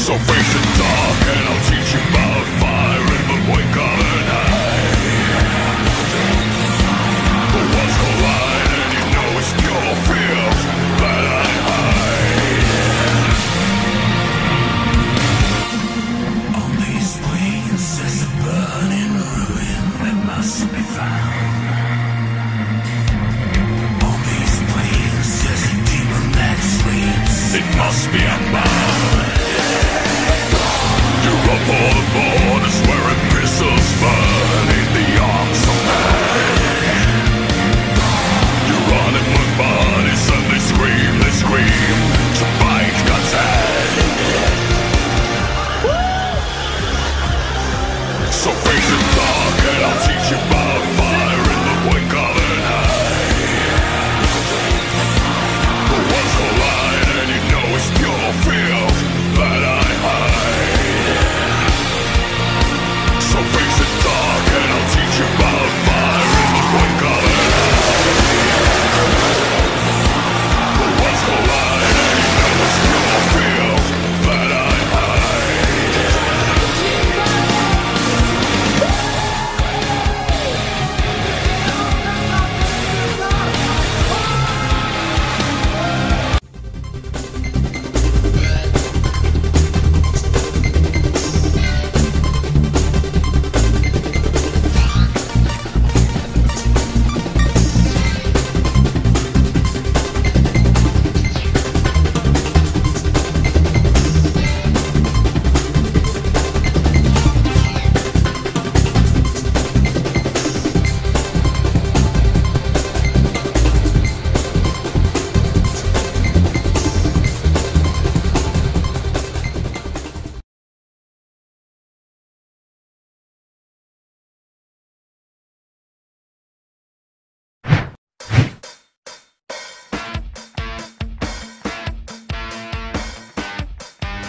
So face the dark and I'll teach you about fire in the wake of the night. The worlds collide and you know it's pure fear that I hide. On these plains there's a burning ruin that must be found. On these plains there's a demon that sleeps. It must be unbound. You run for the borders where epistles burn in the arms of man. You run among bodies and they scream to bite God's hand. So face the dark and I'll teach you about fire in the wake of the night. The worlds collide and you know it's pure fear that I hide. So face the dark and I'll teach you about fire in the wake of the night. The worlds collide and you know it's pure fear that I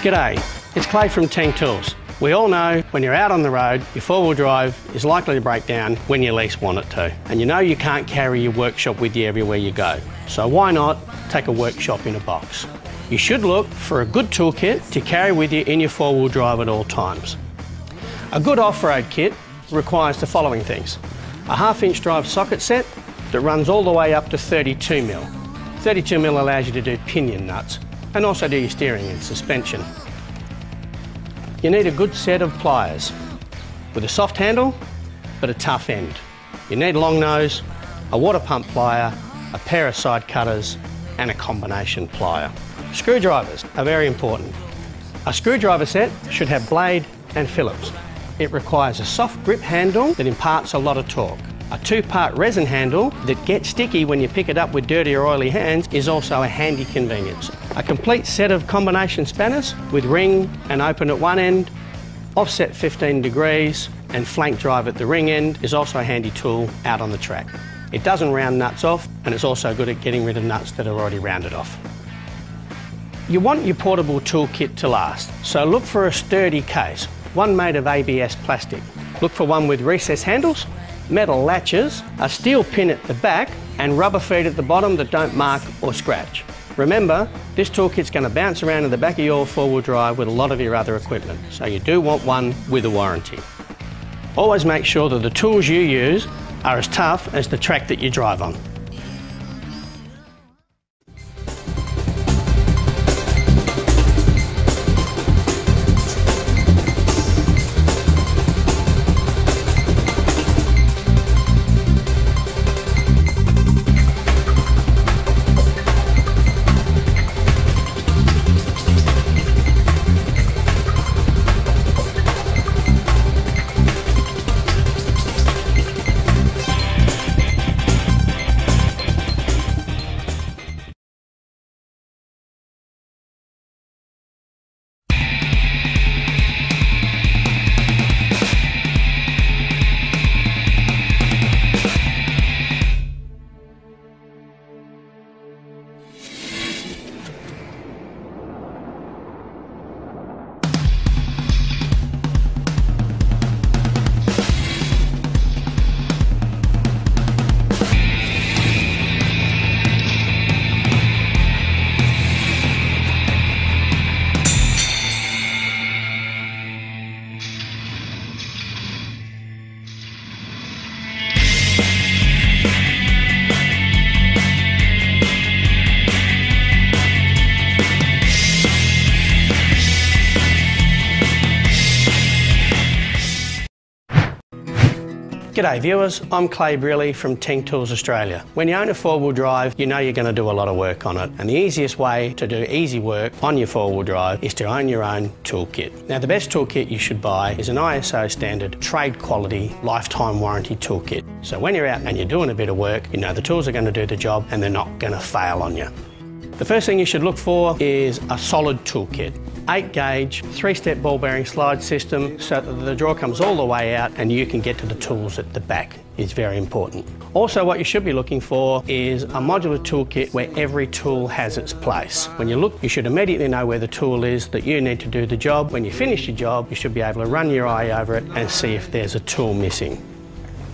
G'day, it's Clay from Teng Tools. We all know when you're out on the road, your four-wheel drive is likely to break down when you least want it to. And you know you can't carry your workshop with you everywhere you go. So why not take a workshop in a box? You should look for a good toolkit to carry with you in your four-wheel drive at all times. A good off-road kit requires the following things. A 1/2-inch drive socket set that runs all the way up to 32mm. 32mm allows you to do pinion nuts and also do your steering and suspension. You need a good set of pliers with a soft handle but a tough end. You need a long nose, a water pump plier, a pair of side cutters and a combination plier. Screwdrivers are very important. A screwdriver set should have blade and Phillips. It requires a soft grip handle that imparts a lot of torque. A 2-part resin handle that gets sticky when you pick it up with dirty or oily hands is also a handy convenience. A complete set of combination spanners with ring and open at one end, offset 15 degrees and flank drive at the ring end is also a handy tool out on the track. It doesn't round nuts off and it's also good at getting rid of nuts that are already rounded off. You want your portable toolkit to last, so look for a sturdy case, one made of ABS plastic. Look for one with recessed handles, metal latches, a steel pin at the back and rubber feet at the bottom that don't mark or scratch. Remember, this toolkit's going to bounce around in the back of your four-wheel drive with a lot of your other equipment, so you do want one with a warranty. Always make sure that the tools you use are as tough as the track that you drive on. G'day viewers, I'm Clay Briley from Teng Tools Australia. When you own a four-wheel drive, you know you're going to do a lot of work on it, and the easiest way to do easy work on your four-wheel drive is to own your own toolkit. Now the best toolkit you should buy is an ISO standard trade quality lifetime warranty toolkit. So when you're out and you're doing a bit of work, you know the tools are going to do the job and they're not going to fail on you. The first thing you should look for is a solid toolkit. 8 gauge, 3-step ball bearing slide system so that the drawer comes all the way out and you can get to the tools at the back is very important. Also what you should be looking for is a modular toolkit where every tool has its place. When you look, you should immediately know where the tool is that you need to do the job. When you finish your job, you should be able to run your eye over it and see if there's a tool missing.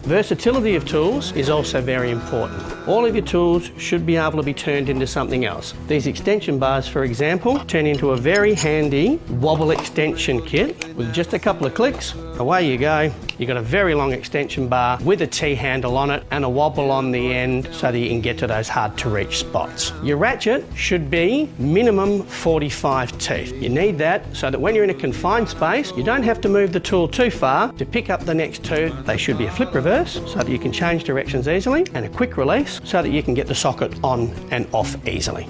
Versatility of tools is also very important. All of your tools should be able to be turned into something else. These extension bars, for example, turn into a very handy wobble extension kit. With just a couple of clicks, away you go. You've got a very long extension bar with a T-handle on it and a wobble on the end so that you can get to those hard to reach spots. Your ratchet should be minimum 45 teeth. You need that so that when you're in a confined space, you don't have to move the tool too far to pick up the next two. They should be a flip reverse so that you can change directions easily, and a quick release so that you can get the socket on and off easily.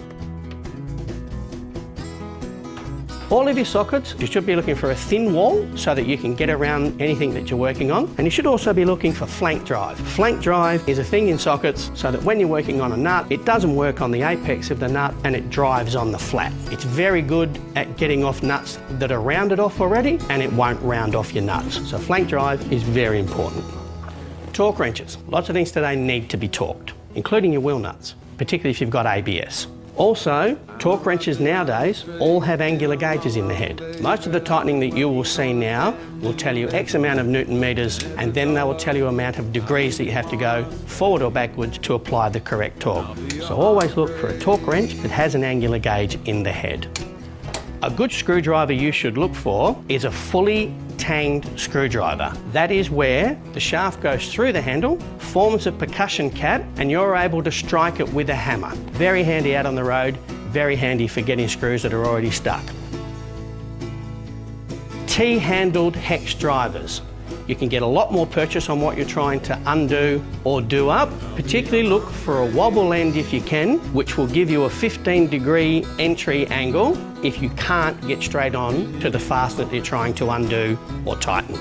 All of your sockets, you should be looking for a thin wall so that you can get around anything that you're working on. And you should also be looking for flank drive. Flank drive is a thing in sockets so that when you're working on a nut, it doesn't work on the apex of the nut and it drives on the flat. It's very good at getting off nuts that are rounded off already, and it won't round off your nuts. So flank drive is very important. Torque wrenches. Lots of things today need to be torqued, including your wheel nuts, particularly if you've got ABS. Also, torque wrenches nowadays all have angular gauges in the head. Most of the tightening that you will see now will tell you X amount of Newton meters, and then they will tell you amount of degrees that you have to go forward or backwards to apply the correct torque. So always look for a torque wrench that has an angular gauge in the head. A good screwdriver you should look for is a fully tanged screwdriver. That is where the shaft goes through the handle, forms a percussion cap, and you're able to strike it with a hammer. Very handy out on the road, very handy for getting screws that are already stuck. T-handled hex drivers. You can get a lot more purchase on what you're trying to undo or do up. Particularly look for a wobble end if you can, which will give you a 15-degree entry angle if you can't get straight on to the fastener that you're trying to undo or tighten.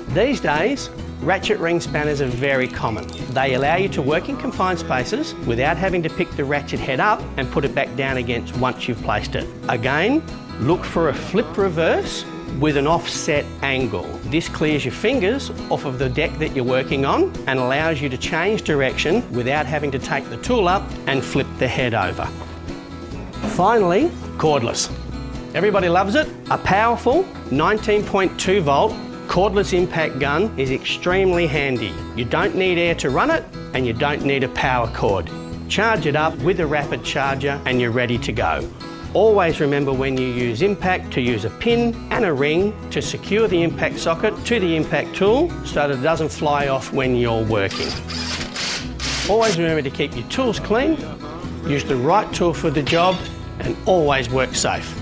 These days, ratchet ring spanners are very common. They allow you to work in confined spaces without having to pick the ratchet head up and put it back down against once you've placed it. Again, look for a flip reverse with an offset angle. This clears your fingers off of the deck that you're working on and allows you to change direction without having to take the tool up and flip the head over. Finally, cordless. Everybody loves it. A powerful 19.2 volt cordless impact gun is extremely handy. You don't need air to run it and you don't need a power cord. Charge it up with a rapid charger and you're ready to go. Always remember when you use impact to use a pin and a ring to secure the impact socket to the impact tool so that it doesn't fly off when you're working. Always remember to keep your tools clean, use the right tool for the job, and always work safe.